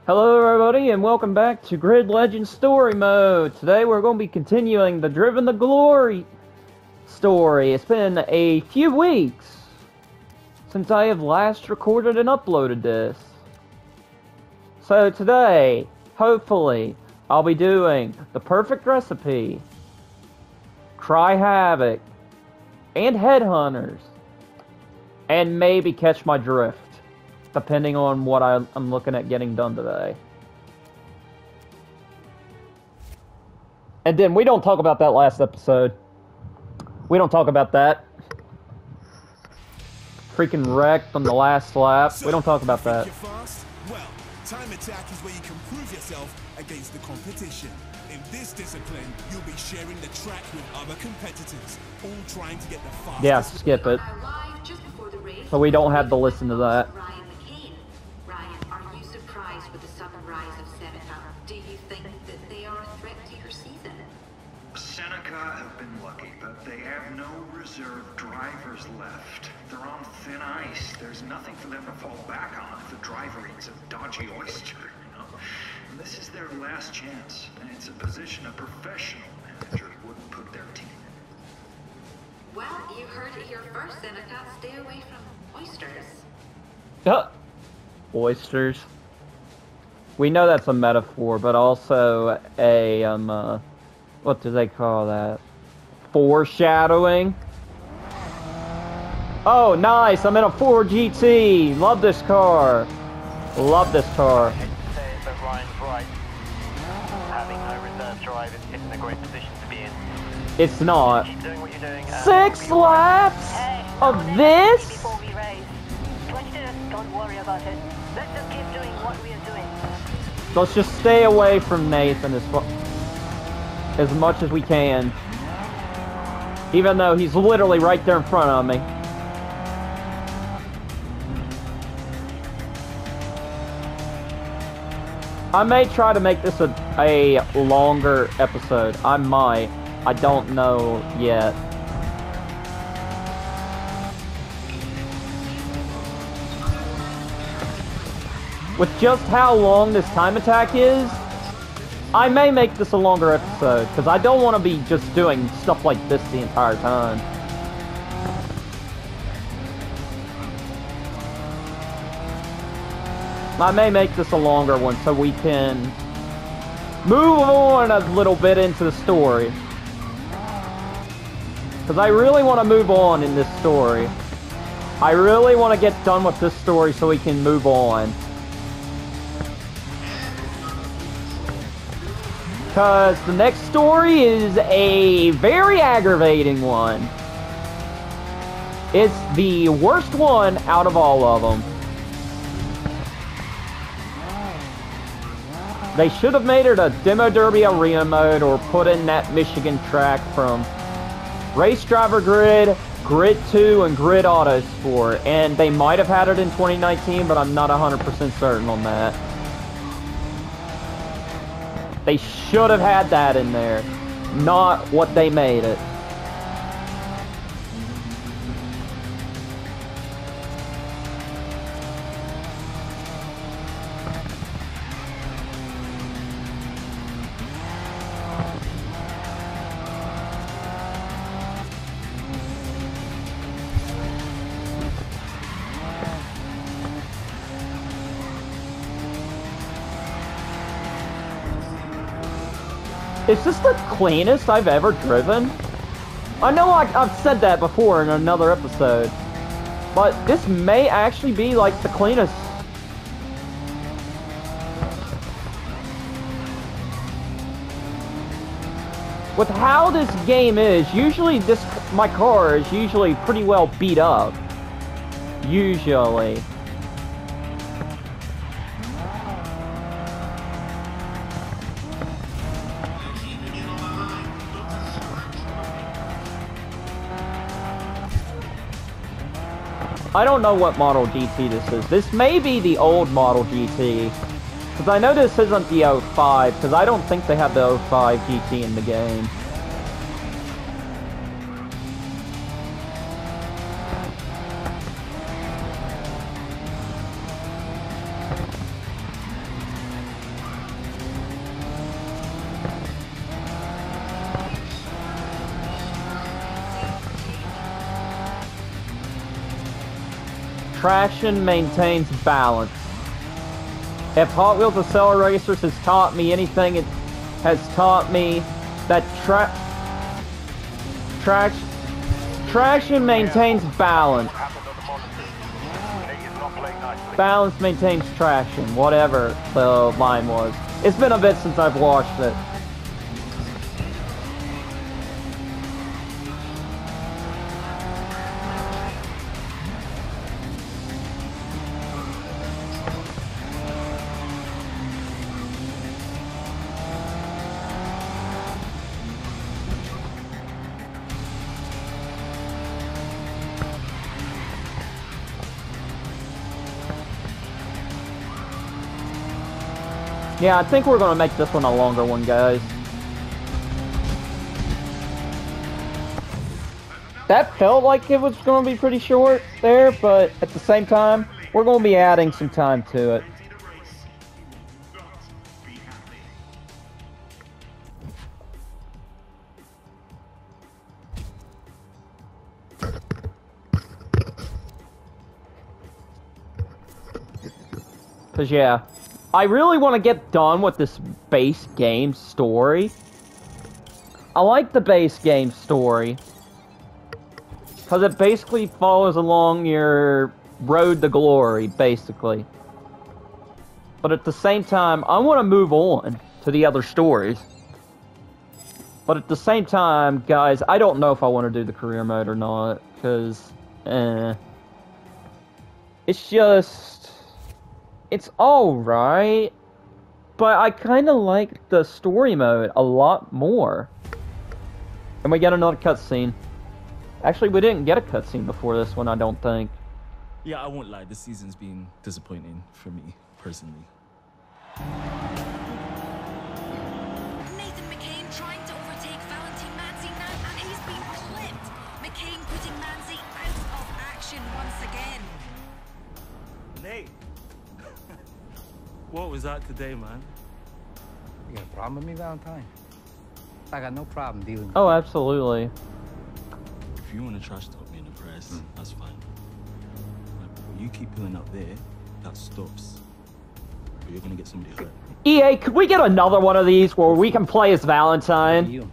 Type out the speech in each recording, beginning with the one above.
Hello everybody and welcome back to Grid Legends Story Mode. Today we're going to be continuing the Driven to Glory story. It's been a few weeks since I have last recorded and uploaded this. So today, hopefully, I'll be doing the perfect recipe, Cry Havoc, and Headhunters, and maybe Catch My Drift, depending on what I'm looking at getting done today. And then we don't talk about that last episode. We don't talk about that. Freaking wrecked on the last lap. We don't talk about that. Well, time attack is where you can prove yourself against the competition. In this discipline, you'll be sharing the track with other competitors, all trying to get the fastest. Yeah, skip it. So we don't have to listen to that. Have been lucky, but they have no reserve drivers left. They're on thin ice. There's nothing for them to fall back on if the driver eats a dodgy oyster, you know? And this is their last chance, and it's a position a professional manager wouldn't put their team in. Well, you heard it here first, Seneca. Stay away from oysters. Oysters. We know that's a metaphor, but also a, what do they call that? Foreshadowing. Oh, nice! I'm in a Ford GT. Love this car. Love this car. I hate to say it, but Ryan's right. Having no reserve drive isn't a great position to be in. It's not. Keep doing what you're doing. 6 laps of this? Before we race. Don't worry about it. Let's just keep doing what we are doing. Let's just stay away from Nathan as much as we can. Even though he's literally right there in front of me. I may try to make this a longer episode. I might. I don't know yet. With just how long this time attack is, I may make this a longer episode, because I don't want to be just doing stuff like this the entire time. I may make this a longer one so we can move on a little bit into the story. Because I really want to move on in this story. I really want to get done with this story so we can move on. Because the next story is a very aggravating one. It's the worst one out of all of them. They should have made it a Demo Derby Arena mode or put in that Michigan track from Race Driver Grid, Grid 2, and Grid Autosport. And they might have had it in 2019, but I'm not 100% certain on that. They should have had that in there, not what they made it. Is this the cleanest I've ever driven? I know I've said that before in another episode, but this may actually be like the cleanest. With how this game is, usually my car is usually pretty well beat up. Usually. I don't know what model GT this is. This may be the old model GT. Because I know this isn't the 05, because I don't think they have the 05 GT in the game. traction maintains balance. If Hot Wheels Accelerator Racers has taught me anything, it has taught me that traction maintains balance. Balance maintains traction, whatever the line was. It's been a bit since I've watched it. Yeah, I think we're gonna make this one a longer one, guys. That felt like it was gonna be pretty short there, but at the same time, we're gonna be adding some time to it. Cause yeah, I really want to get done with this base game story. I like the base game story. Because it basically follows along your road to glory, basically. But at the same time, I want to move on to the other stories. But at the same time, guys, I don't know if I want to do the career mode or not. Because, it's just... It's alright. But I kind of like the story mode a lot more. And we get another cutscene. Actually, we didn't get a cutscene before this one, I don't think. Yeah, I won't lie. This season's been disappointing for me, personally. Nathan McCain trying to overtake Valentine Manzi now, and he's been clipped. McCain putting Manzi out of action once again. Nate! What was that today, man? You got a problem with me, Valentine? I got no problem dealing with Oh, absolutely. If you want to trash talk me in the press, that's fine. But you keep pulling up there, that stops. Or you're gonna get somebody hurt. EA, could we get another one of these where we can play as Valentine? you.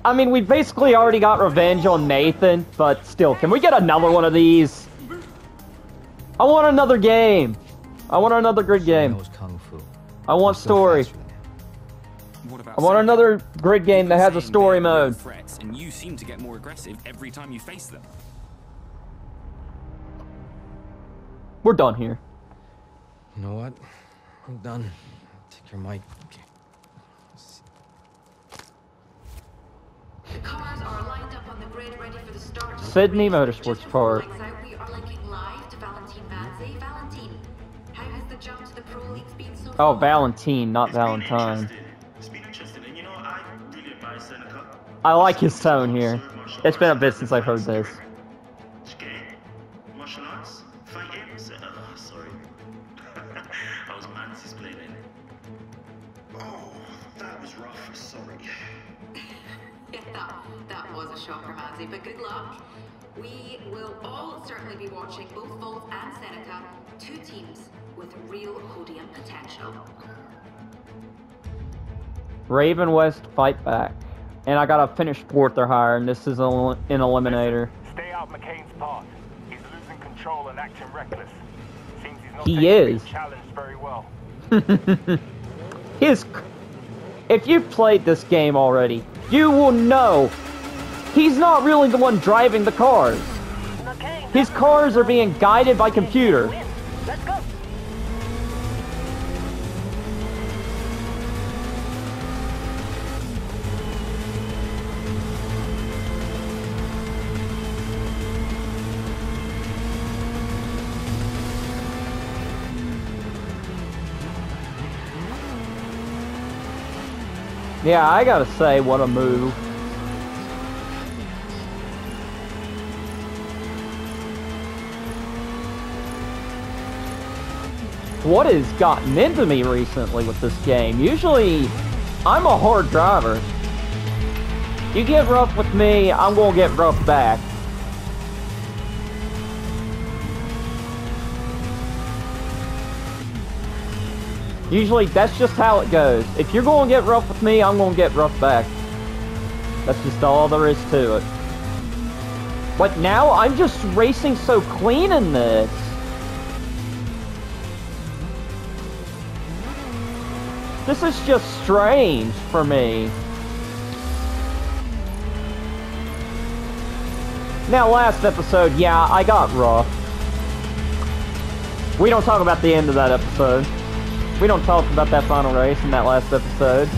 I mean, we basically already got revenge on Nathan, but still, can we get another one of these? I want another game. I want another grid game. Knows kung fu. I want story. I want another grid game that has a story mode. Threats, and you seem to get more aggressive every time you face them. We're done here. You know what? I'm done. Take your mic. The cars are lined up on the grid ready for the start. Sydney Motorsports Park. We are linking live to Valentine Manzi. Valentine, how has the jump to the Pro Leagues been so far? Oh, Valentine, not Valentine. It's been interesting, and you know, I really admire Seneca. I like his tone here. It's been a bit since I've heard this. Skiing, martial arts, fighting. Sorry, I was Manzi's play then. Oh, that was rough. Sorry. Yeah, that was a shocker, Manzi, but good luck. We will all certainly be watching both Volt and Seneca, two teams with real podium potential. Raven West fight back. And I gotta finish fourth or higher, and this is an eliminator. Stay out McCain's path. He's losing control and acting reckless. Seems he's not He taking is. being challenged very well. If you've played this game already, you will know he's not really the one driving the cars. His cars are being guided by computers. Let's go. Yeah, I gotta say, what a move. What has gotten into me recently with this game? Usually, I'm a hard driver. You get rough with me, I'm gonna get rough back. Usually, that's just how it goes. If you're going to get rough with me, I'm going to get rough back. That's just all there is to it. But now, I'm just racing so clean in this. This is just strange for me. Now, last episode, yeah, I got rough. We don't talk about the end of that episode. We don't talk about that final race in that last episode.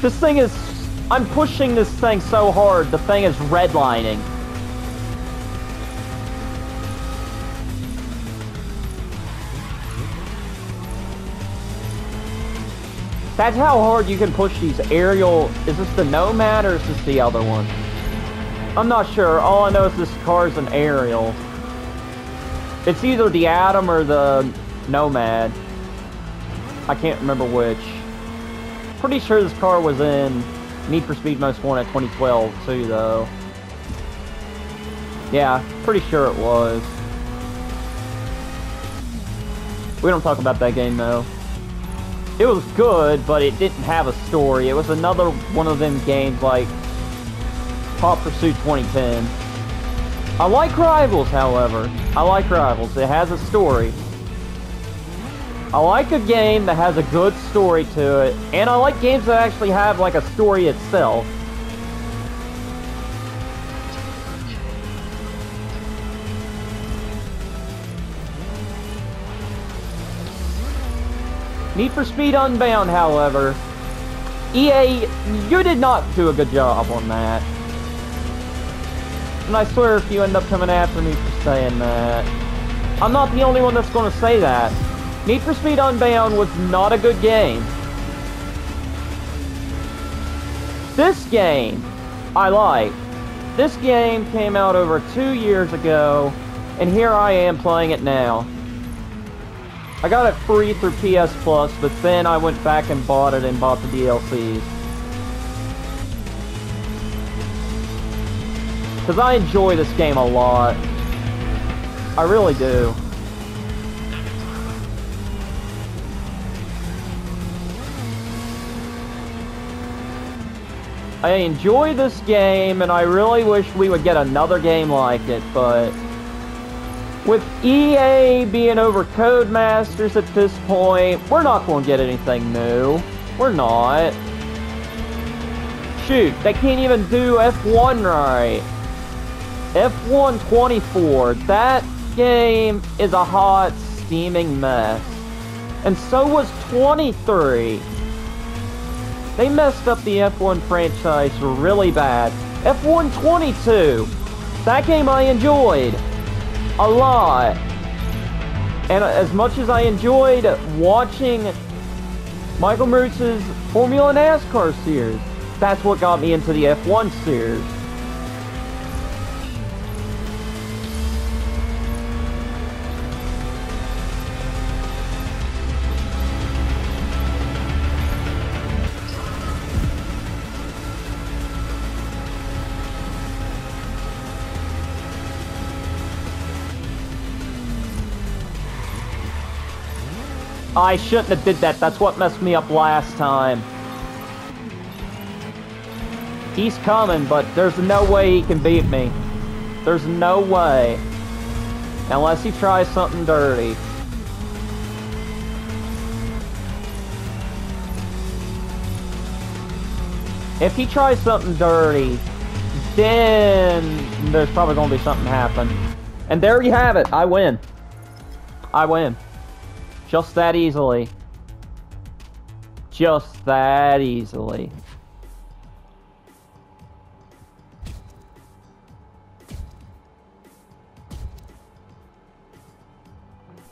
This thing is... I'm pushing this thing so hard, the thing is redlining. That's how hard you can push these aerial... Is this the Nomad or is this the other one? I'm not sure. All I know is this car is an aerial. It's either the Atom or the Nomad. I can't remember which. Pretty sure this car was in Need for Speed Most Wanted 2012 too, though. Yeah, pretty sure it was. We don't talk about that game, though. It was good, but it didn't have a story. It was another one of them games like Hot Pursuit 2010. I like Rivals, however. I like Rivals. It has a story. I like a game that has a good story to it, and I like games that actually have like a story itself. Need for Speed Unbound, however, EA, you did not do a good job on that. And I swear if you end up coming after me for saying that, I'm not the only one that's going to say that. Need for Speed Unbound was not a good game. This game, I like. This game came out over 2 years ago, and here I am playing it now. I got it free through PS Plus, but then I went back and bought it and bought the DLCs. Because I enjoy this game a lot. I really do. I enjoy this game, and I really wish we would get another game like it, but with EA being over Codemasters at this point, we're not going to get anything new. We're not. Shoot, they can't even do F1 right. F1 24, that game is a hot, steaming mess. And so was 23. They messed up the F1 franchise really bad. F1 22, that game I enjoyed a lot. And as much as I enjoyed watching Michael Marutz's Formula NASCAR series, that's what got me into the F1 series. I shouldn't have did that. That's what messed me up last time. He's coming, but there's no way he can beat me. There's no way. Unless he tries something dirty. If he tries something dirty, then there's probably going to be something happen. And there you have it. I win. I win. Just that easily. Just that easily.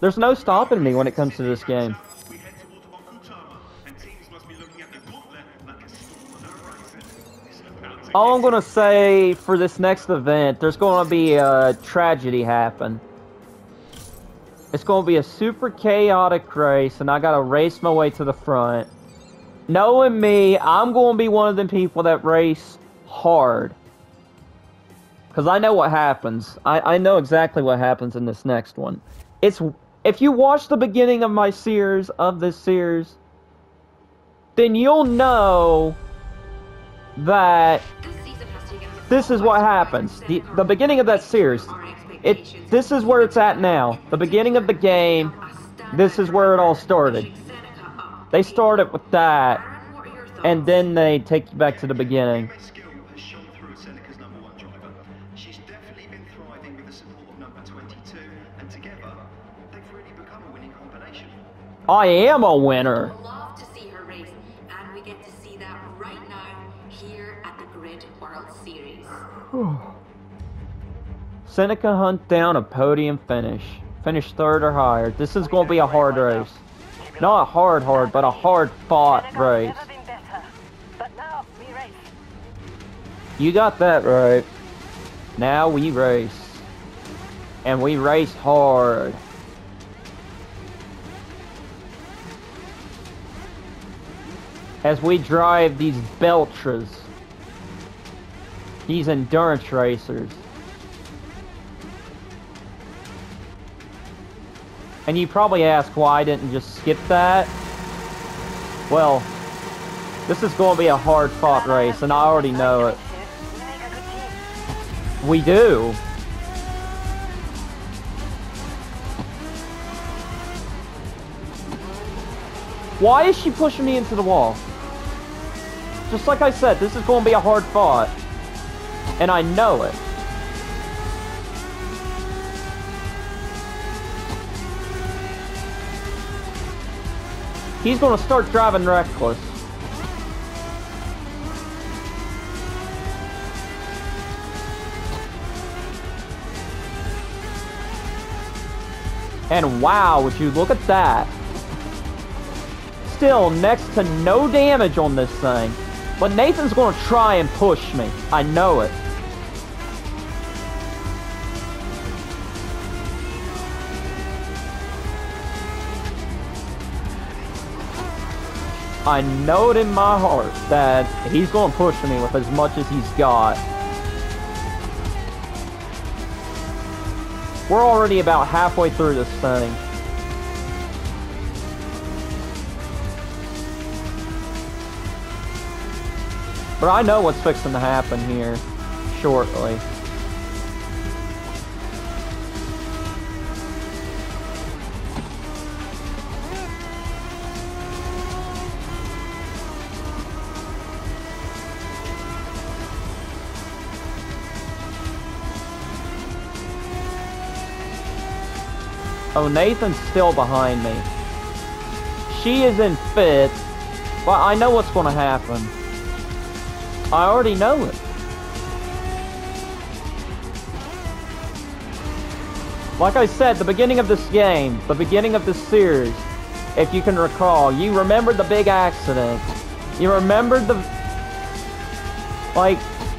There's no stopping me when it comes to this game. All I'm gonna say for this next event, there's gonna be a tragedy happen. It's going to be a super chaotic race, and I got to race my way to the front. Knowing me, I'm going to be one of them people that race hard. Because I know what happens. I know exactly what happens in this next one. If you watch the beginning of my series, then you'll know that this is what happens. The beginning of that series, this is where it's at now. The beginning of the game, this is where it all started. They started with that, and then they take you back to the beginning. She's definitely been thriving with the support of number 22, and together, they've really become a winning combination. I am a winner. Love to see her race, and we get to see that right now here at the Grid World Series. Seneca hunt down a podium finish. Finish third or higher. This is going to be a hard race. Not hard, but a hard-fought race. But now we race. You got that right. Now we race. And we race hard. As we drive these Beltras. These endurance racers. And you probably ask why I didn't just skip that. Well, this is going to be a hard-fought race, and I already know it. We do. Why is she pushing me into the wall? Just like I said, this is going to be a hard-fought. And I know it. He's going to start driving reckless. And wow, would you look at that. Still next to no damage on this thing. But Nathan's going to try and push me. I know it. I know it in my heart that he's going to push me with as much as he's got. We're already about halfway through this thing. But I know what's fixing to happen here shortly. Oh, Nathan's still behind me. She is in fifth, but I know what's going to happen. I already know it. Like I said, the beginning of this game, the beginning of this series, if you can recall, you remembered the big accident. You remembered the,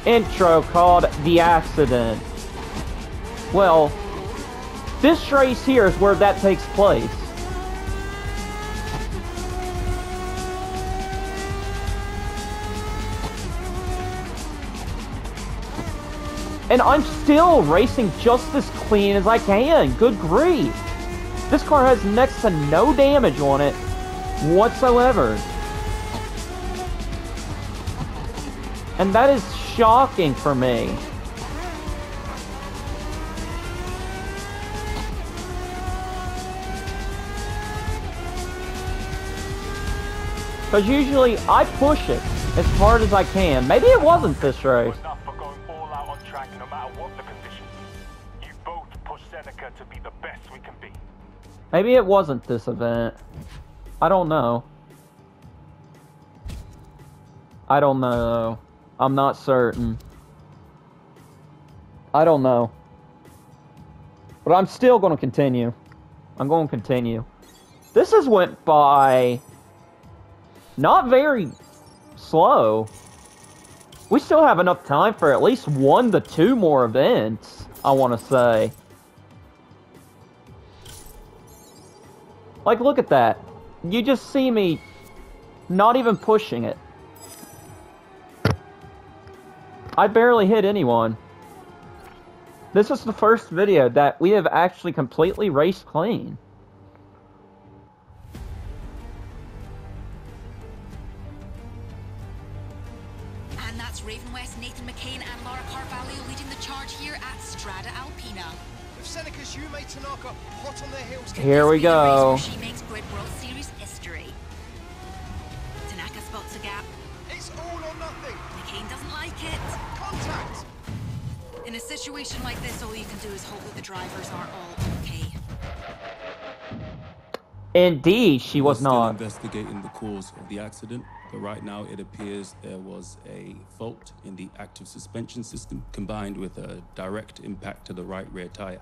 intro called The Accident. Well, this race here is where that takes place. And I'm still racing just as clean as I can. Good grief. This car has next to no damage on it whatsoever. And that is shocking for me. Because usually I push it as hard as I can. Maybe it wasn't this race. Enough for going all out on track no matter what the conditions. You both push Seneca to be the best we can be. Maybe it wasn't this event. I don't know. I don't know. I'm not certain. I don't know. But I'm still going to continue. I'm going to continue. This has went by not very slow. We still have enough time for at least 1 to 2 more events, I want to say. Like, look at that. You just see me not even pushing it. I barely hit anyone. This is the first video that we have actually completely raced clean. And that's Raven West, Nathan McCain and Laura Carvalho leading the charge here at Strada Alpina. If Seneca's Yume Tanaka hot on their heels, here we go. She makes Grid World Series history. Tanaka spots a gap. It's all or nothing. McCain doesn't like it. Contact. In a situation like this, all you can do is hope that the drivers are all okay. Indeed, she was We're not. still investigating the cause of the accident, but right now it appears there was a fault in the active suspension system combined with a direct impact to the right rear tire.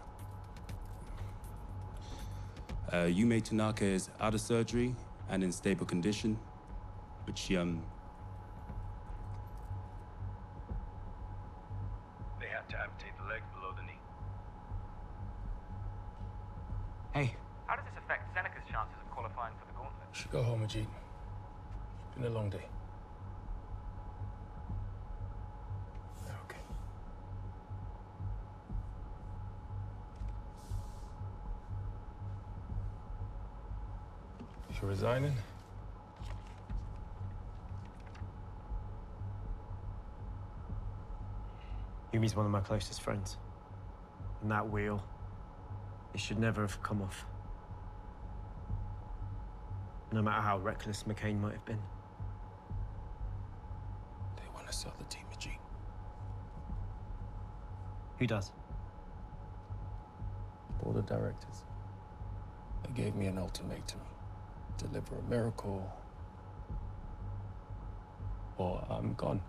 Yume Tanaka is out of surgery and in stable condition, but she They had to amputate the leg below the knee. Hey, How does this affect Seneca's chances of qualifying for the gauntlet? Should go home, Ajit. It's been a long day. Okay. You're resigning? Yumi's one of my closest friends. And that wheel, it should never have come off. No matter how reckless McCain might have been. They want to sell the team, Ajit. Who does? Board of directors. They gave me an ultimatum. Deliver a miracle, or I'm gone.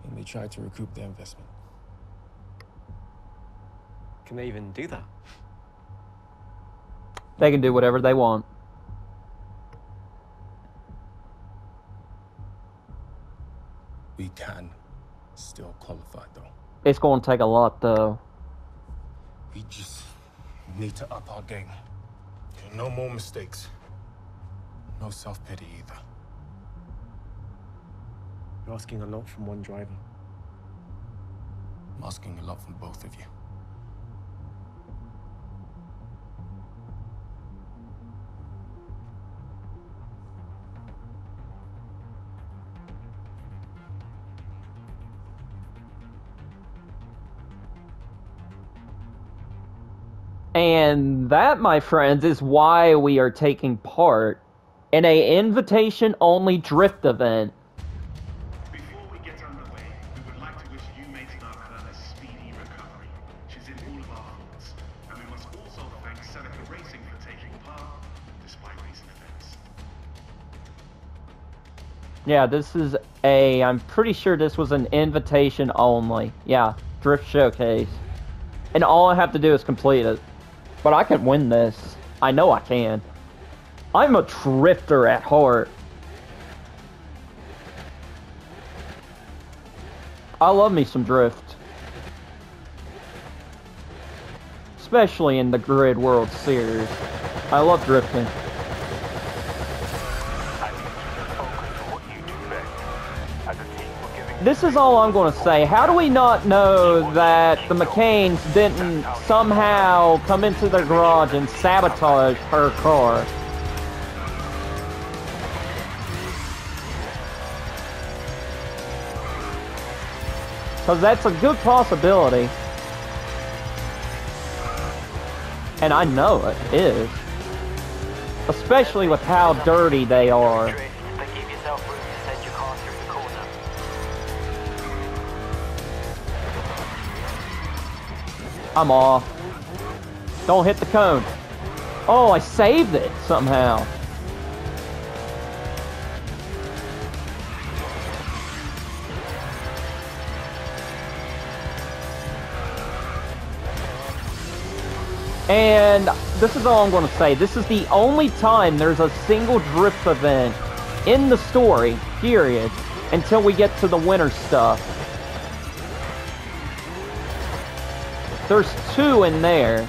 And they tried to recoup their investment. Can they even do that? They can do whatever they want. We can still qualify, though. It's going to take a lot, though. We just need to up our game. No more mistakes. No self-pity either. You're asking a lot from one driver. I'm asking a lot from both of you. And that, my friends, is why we are taking part in a invitation-only drift event. Before we get underway, we would like to wish Yume Tanaka a speedy recovery. She's in all of our thoughts. And we must also thank Seneca Racing for taking part, despite recent events. Yeah, this is I'm pretty sure this was an invitation only. Yeah, drift showcase. And all I have to do is complete it. But I can win this. I know I can. I'm a drifter at heart. I love me some drift. Especially in the Grid World Series. I love drifting. This is all I'm going to say. How do we not know that the McCains didn't somehow come into their garage and sabotage her car? Because that's a good possibility. And I know it is. Especially with how dirty they are. I'm off. Don't hit the cone. Oh, I saved it somehow. And this is all I'm going to say. This is the only time there's a single drift event in the story, period, until we get to the winter stuff. There's two in there.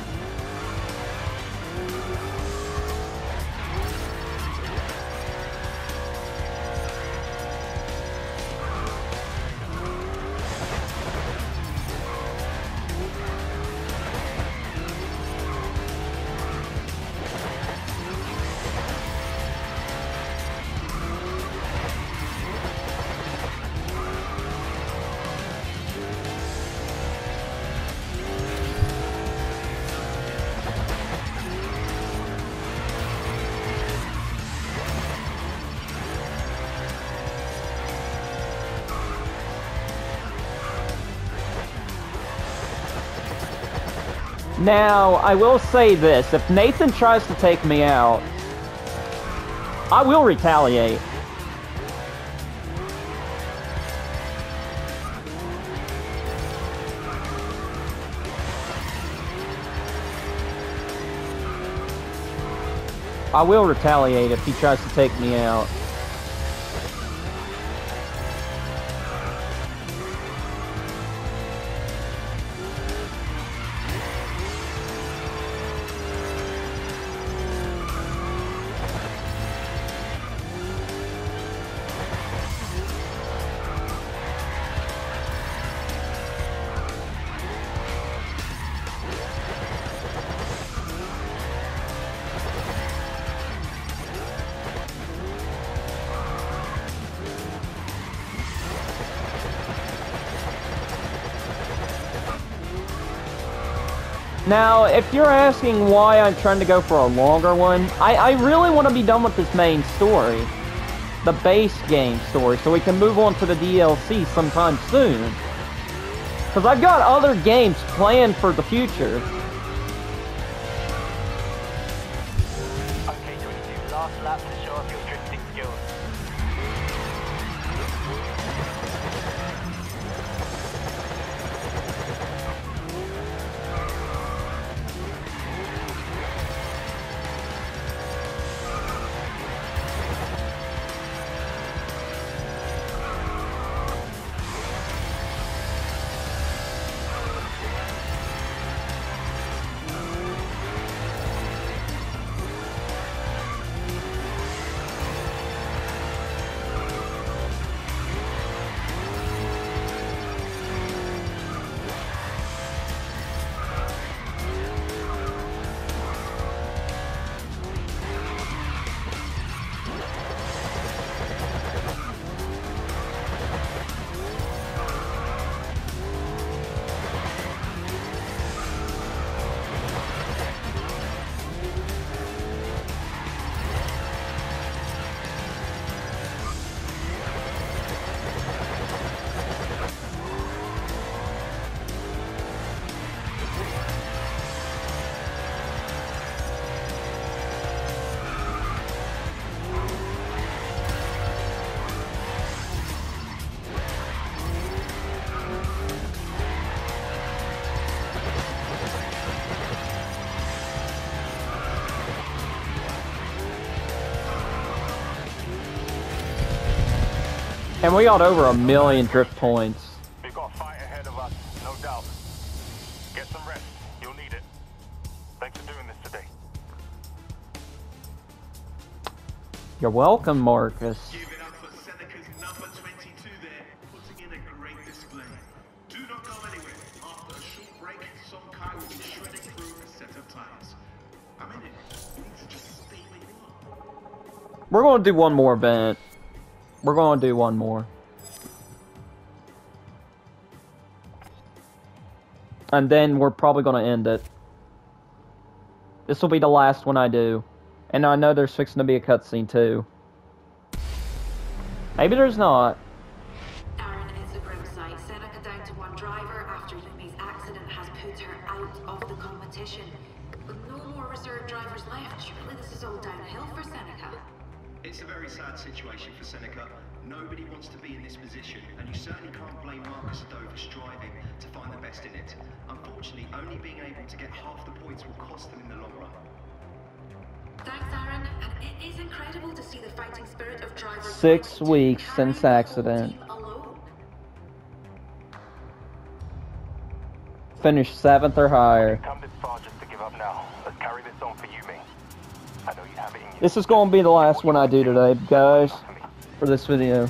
Now, I will say this. If Nathan tries to take me out, I will retaliate. I will retaliate if he tries to take me out. Now, if you're asking why I'm trying to go for a longer one, I really want to be done with this main story. The base game story, so we can move on to the DLC sometime soon. Because I've got other games planned for the future. Okay, 22, last lap to show off your drifting skills. And we got over 1 million drift points. We've got a fight ahead of us, no doubt. Get some rest. You'll need it. Thanks for doing this today. You're welcome, Marcus. Give it up for Seneca's number 22 there, putting in a great display. Do not go anywhere. After a short break, Sonkai will be shredding through a set of tires. I'm in it. You need to just stay where you are. We're going to do one more event. We're going to do one more. And then we're probably going to end it. This will be the last one I do. And I know there's fixing to be a cutscene too. Maybe there's not. Aaron, it's a grim sight. Seneca down to one driver after Yumi's accident has put her out of the competition. With no more reserve drivers left, surely this is all downhill for Seneca. It's a very sad situation for Seneca. Nobody wants to be in this position, and you certainly can't blame Marcus Adover striving to find the best in it. Unfortunately, only being able to get half the points will cost them in the long run. Thanks, Aaron. And it is incredible to see the fighting spirit of drivers. 6 weeks since accident. Finished 7th or higher. Come this far just to give up now. Let's carry this on for Yumi. I know you have it in you. This is going to be the last one I do today, guys. For this video.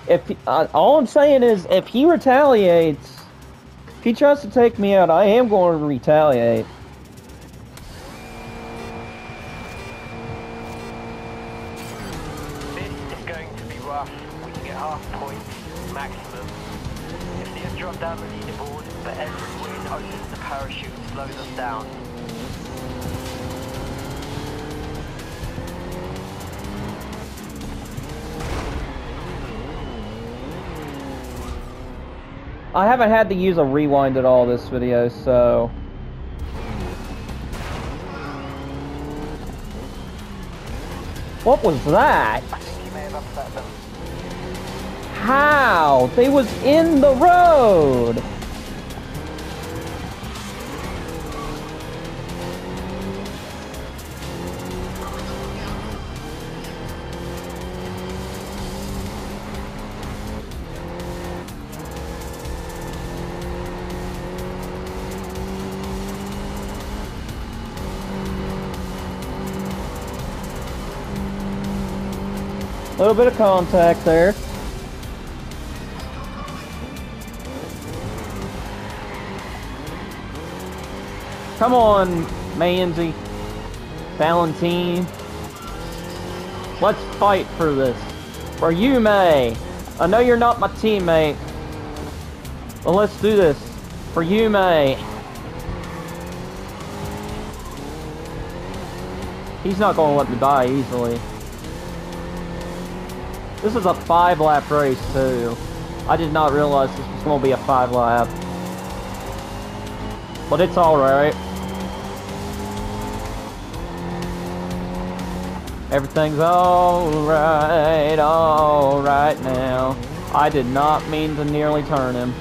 If he, all I'm saying is, if he retaliates, if he tries to take me out, I am going to retaliate. This is going to be rough. We can get half points, maximum. If they have dropped down the leaderboard, but every win opens the parachute and slows us down. I haven't had to use a rewind at all this video, so... What was that? I think you may have upset them. How? They was in the road! A little bit of contact there. Come on, Manzi. Valentine. Let's fight for this. For you, May. I know you're not my teammate. But let's do this. For you, May. He's not gonna let me die easily. This is a 5-lap race, too. I did not realize this was going to be a 5-lap. But it's alright. Everything's alright now. I did not mean to nearly turn him.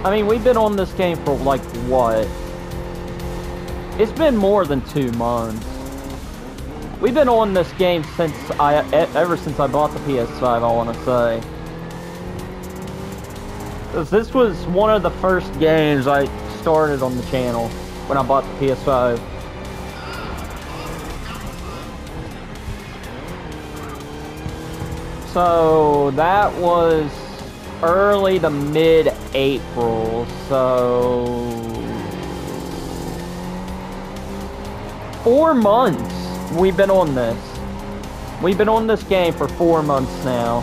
I mean, we've been on this game for, like, what? It's been more than 2 months. We've been on this game since ever since I bought the PS5, I want to say. 'Cause this was one of the first games I started on the channel when I bought the PS5. So, that was early to mid-April, so... 4 months we've been on this. We've been on this game for 4 months now.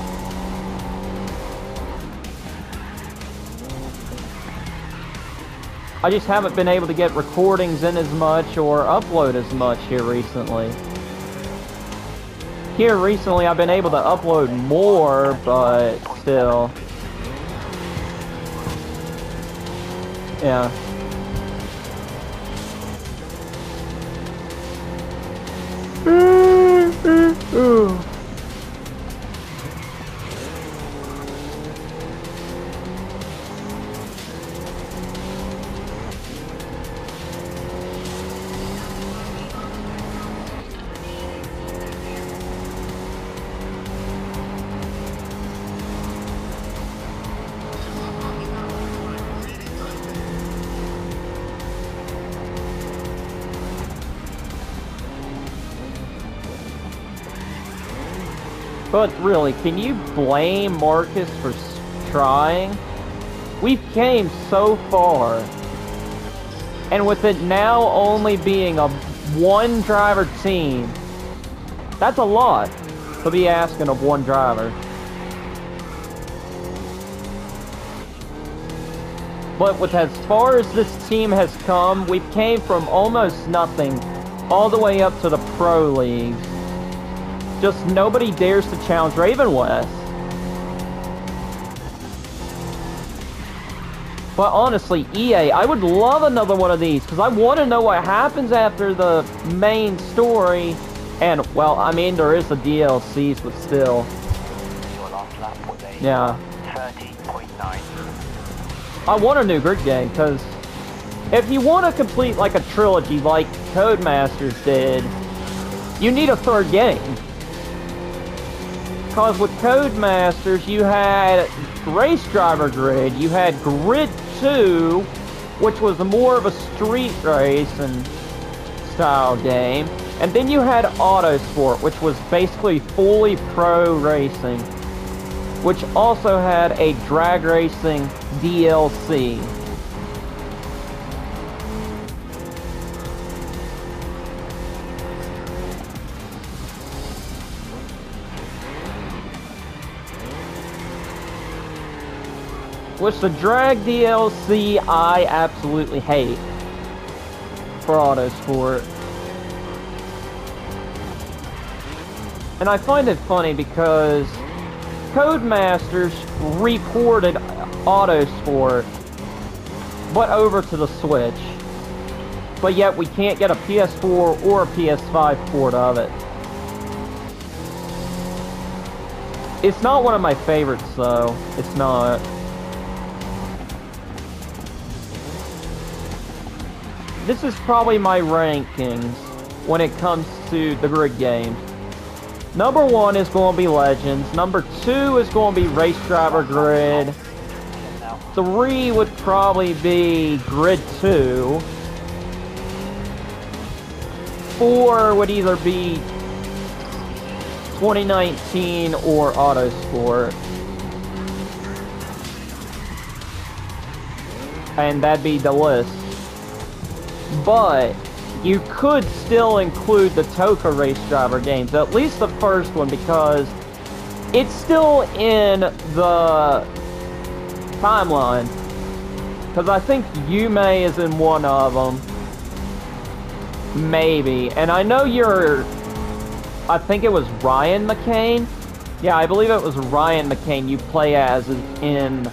I just haven't been able to get recordings in as much or upload as much here recently. Here recently I've been able to upload more, but still. Yeah. But really, can you blame Marcus for trying? We've came so far. And with it now only being a 1-driver team, that's a lot to be asking of 1 driver. But with as far as this team has come, we've came from almost nothing all the way up to the pro leagues. Just nobody dares to challenge Raven West. But honestly, EA, I would love another one of these, because I want to know what happens after the main story. And, well, I mean, there is the DLCs, but still. Yeah. 30.9. I want a new grid game, because if you want to complete, like, a trilogy like Codemasters did, you need a 3rd game. Because with Codemasters, you had Race Driver Grid, you had Grid 2, which was more of a street racing style game. And then you had Autosport, which was basically fully pro racing, which also had a drag racing DLC. Which the drag DLC I absolutely hate for Autosport. And I find it funny because Codemasters reported Autosport, but over to the Switch. But yet we can't get a PS4 or a PS5 port of it. It's not one of my favorites though. It's not. This is probably my rankings when it comes to the grid games. Number 1 is going to be Legends. Number 2 is going to be Race Driver Grid. 3 would probably be Grid 2. 4 would either be 2019 or Autosport. And that'd be the list. But you could still include the Toka Race Driver games, at least the first one, because it's still in the timeline. Because I think Yume is in one of them. Maybe. And I know I think it was Ryan McCain. Yeah, I believe it was Ryan McCain you play as in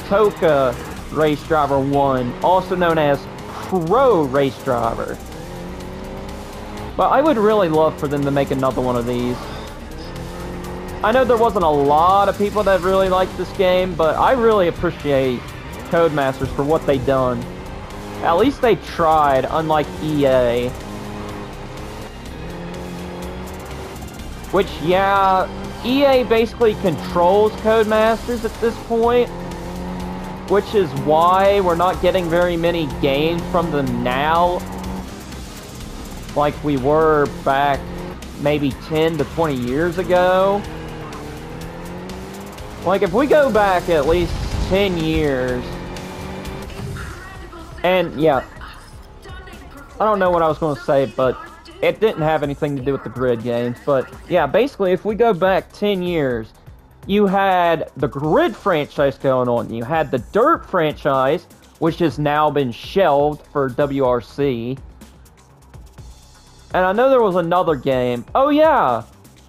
Toka Race Driver 1, also known as Pro Race Driver. But I would really love for them to make another one of these. I know there wasn't a lot of people that really liked this game, but I really appreciate Codemasters for what they done. At least they tried, unlike EA. Which, yeah, EA basically controls Codemasters at this point, which is why we're not getting very many games from them now, like we were back maybe 10 to 20 years ago. Like, if we go back at least 10 years, and yeah, I don't know what I was going to say, but it didn't have anything to do with the grid games, but yeah, basically, if we go back 10 years, you had the Grid franchise going on. You had the Dirt franchise, which has now been shelved for WRC. And I know there was another game. Oh yeah!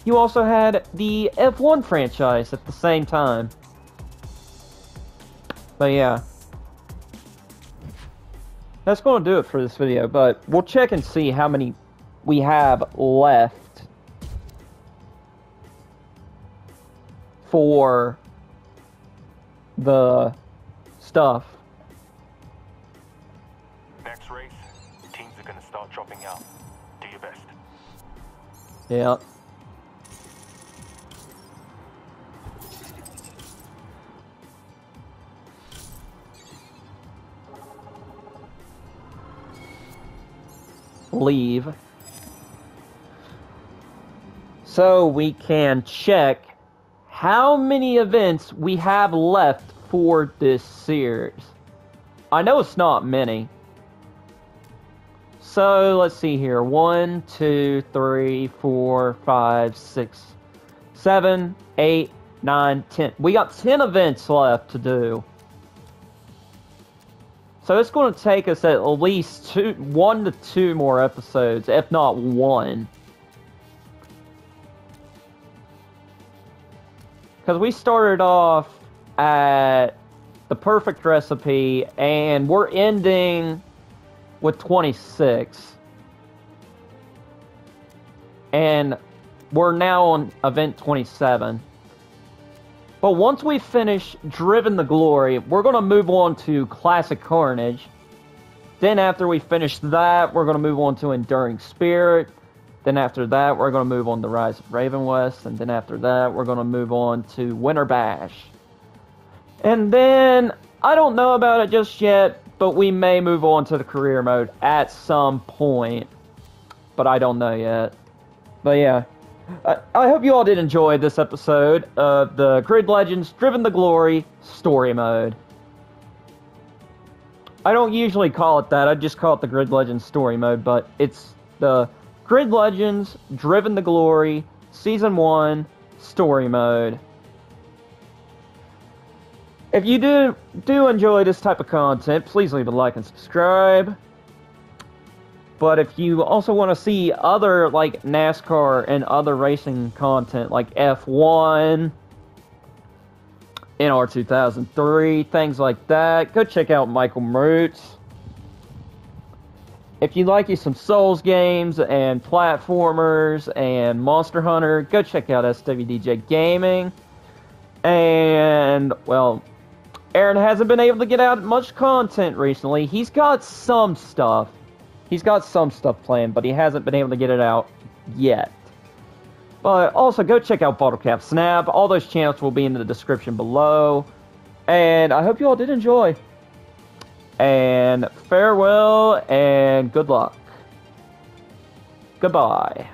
You also had the F1 franchise at the same time. But yeah. That's going to do it for this video, but we'll check and see how many we have left for the stuff. Next race, teams are going to start dropping out. Do your best. Yeah. Leave. So we can check how many events we have left for this series. I know it's not many. So let's see here. 1, 2, 3, 4, 5, 6, 7, 8, 9, 10. We got 10 events left to do. So it's going to take us at least 1 to 2 more episodes, if not 1. Because we started off at the perfect recipe, and we're ending with 26. And we're now on event 27. But once we finish Driven the Glory, we're going to move on to Classic Carnage. Then after we finish that, we're going to move on to Enduring Spirit. Then after that, we're going to move on to Rise of Raven West. And then after that, we're going to move on to Winter Bash. And then, I don't know about it just yet, but we may move on to the career mode at some point. But I don't know yet. But yeah, I hope you all did enjoy this episode of the Grid Legends Driven to Glory story mode. I don't usually call it that, I just call it the Grid Legends story mode, but it's the Grid Legends Driven to Glory Season 1 story mode. If you do enjoy this type of content, please leave a like and subscribe. But if you also want to see other, like, NASCAR and other racing content, like F1, NR 2003, things like that, go check out Michael Mertz. If you like some Souls games and platformers and Monster Hunter, go check out SWDJ Gaming. And, well, Aaron hasn't been able to get out much content recently. He's got some stuff. He's got some stuff planned, but he hasn't been able to get it out yet. But also, go check out Bottlecap Snap. All those channels will be in the description below. And I hope you all did enjoy. And farewell and good luck. Goodbye.